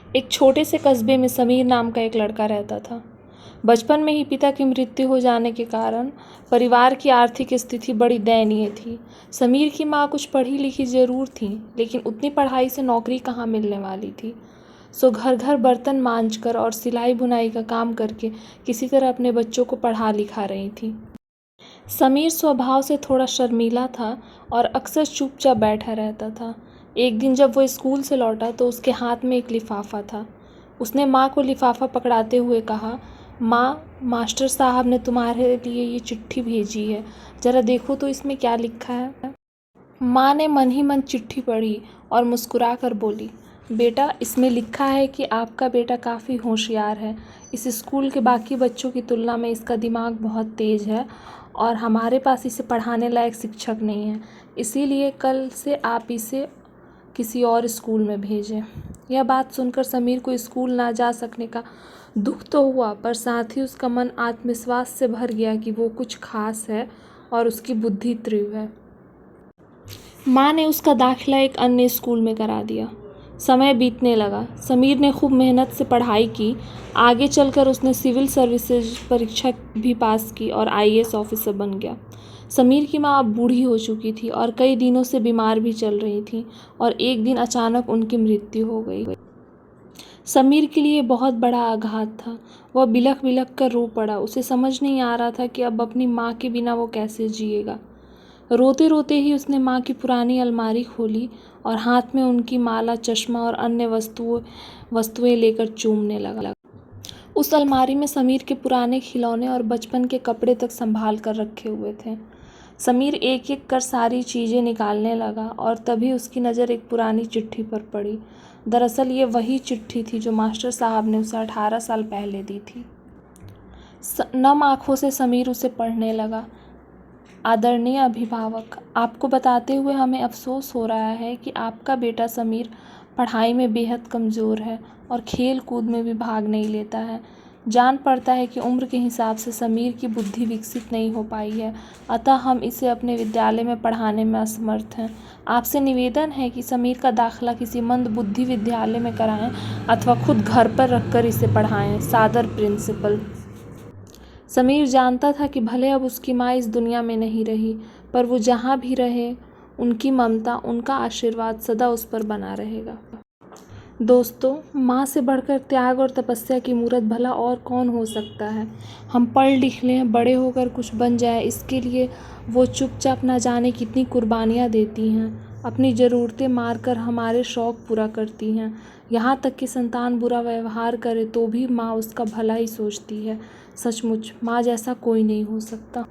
एक छोटे से कस्बे में समीर नाम का एक लड़का रहता था। बचपन में ही पिता की मृत्यु हो जाने के कारण परिवार की आर्थिक स्थिति बड़ी दयनीय थी। समीर की माँ कुछ पढ़ी लिखी ज़रूर थी, लेकिन उतनी पढ़ाई से नौकरी कहाँ मिलने वाली थी। सो घर घर बर्तन मांजकर और सिलाई बुनाई का काम करके किसी तरह अपने बच्चों को पढ़ा लिखा रही थी। समीर स्वभाव से थोड़ा शर्मीला था और अक्सर चुपचाप बैठा रहता था। एक दिन जब वो स्कूल से लौटा तो उसके हाथ में एक लिफाफा था। उसने माँ को लिफाफा पकड़ाते हुए कहा, माँ, मास्टर साहब ने तुम्हारे लिए ये चिट्ठी भेजी है, ज़रा देखो तो इसमें क्या लिखा है। माँ ने मन ही मन चिट्ठी पढ़ी और मुस्कुरा कर बोली, बेटा, इसमें लिखा है कि आपका बेटा काफ़ी होशियार है। इस स्कूल के बाकी बच्चों की तुलना में इसका दिमाग बहुत तेज़ है और हमारे पास इसे पढ़ाने लायक शिक्षक नहीं है, इसीलिए कल से आप इसे किसी और स्कूल में भेजें। यह बात सुनकर समीर को स्कूल ना जा सकने का दुख तो हुआ, पर साथ ही उसका मन आत्मविश्वास से भर गया कि वो कुछ खास है और उसकी बुद्धि तीव्र है। माँ ने उसका दाखिला एक अन्य स्कूल में करा दिया। समय बीतने लगा। समीर ने खूब मेहनत से पढ़ाई की। आगे चलकर उसने सिविल सर्विसेज परीक्षा भी पास की और आईएएस ऑफिसर बन गया। समीर की माँ अब बूढ़ी हो चुकी थी और कई दिनों से बीमार भी चल रही थी और एक दिन अचानक उनकी मृत्यु हो गई। समीर के लिए बहुत बड़ा आघात था। वह बिलख बिलख कर रो पड़ा। उसे समझ नहीं आ रहा था कि अब अपनी माँ के बिना वो कैसे जिएगा। रोते रोते ही उसने माँ की पुरानी अलमारी खोली और हाथ में उनकी माला, चश्मा और अन्य वस्तुएं लेकर चूमने लगा। उस अलमारी में समीर के पुराने खिलौने और बचपन के कपड़े तक संभाल कर रखे हुए थे। समीर एक एक कर सारी चीज़ें निकालने लगा और तभी उसकी नज़र एक पुरानी चिट्ठी पर पड़ी। दरअसल ये वही चिट्ठी थी जो मास्टर साहब ने उसे 18 साल पहले दी थी। नम आँखों से समीर उसे पढ़ने लगा। आदरणीय अभिभावक, आपको बताते हुए हमें अफसोस हो रहा है कि आपका बेटा समीर पढ़ाई में बेहद कमज़ोर है और खेल कूद में भी भाग नहीं लेता है। जान पड़ता है कि उम्र के हिसाब से समीर की बुद्धि विकसित नहीं हो पाई है, अतः हम इसे अपने विद्यालय में पढ़ाने में असमर्थ हैं। आपसे निवेदन है कि समीर का दाखिला किसी मंद बुद्धि विद्यालय में कराएं अथवा खुद घर पर रखकर इसे पढ़ाएं। सादर, प्रिंसिपल। समीर जानता था कि भले अब उसकी माँ इस दुनिया में नहीं रही, पर वो जहाँ भी रहे, उनकी ममता, उनका आशीर्वाद सदा उस पर बना रहेगा। दोस्तों, माँ से बढ़कर त्याग और तपस्या की मूरत भला और कौन हो सकता है। हम पढ़ लिख लें, बड़े होकर कुछ बन जाए, इसके लिए वो चुपचाप ना जाने कितनी कुर्बानियाँ देती हैं। अपनी ज़रूरतें मारकर हमारे शौक़ पूरा करती हैं। यहाँ तक कि संतान बुरा व्यवहार करे तो भी माँ उसका भला ही सोचती है। सचमुच माँ जैसा कोई नहीं हो सकता।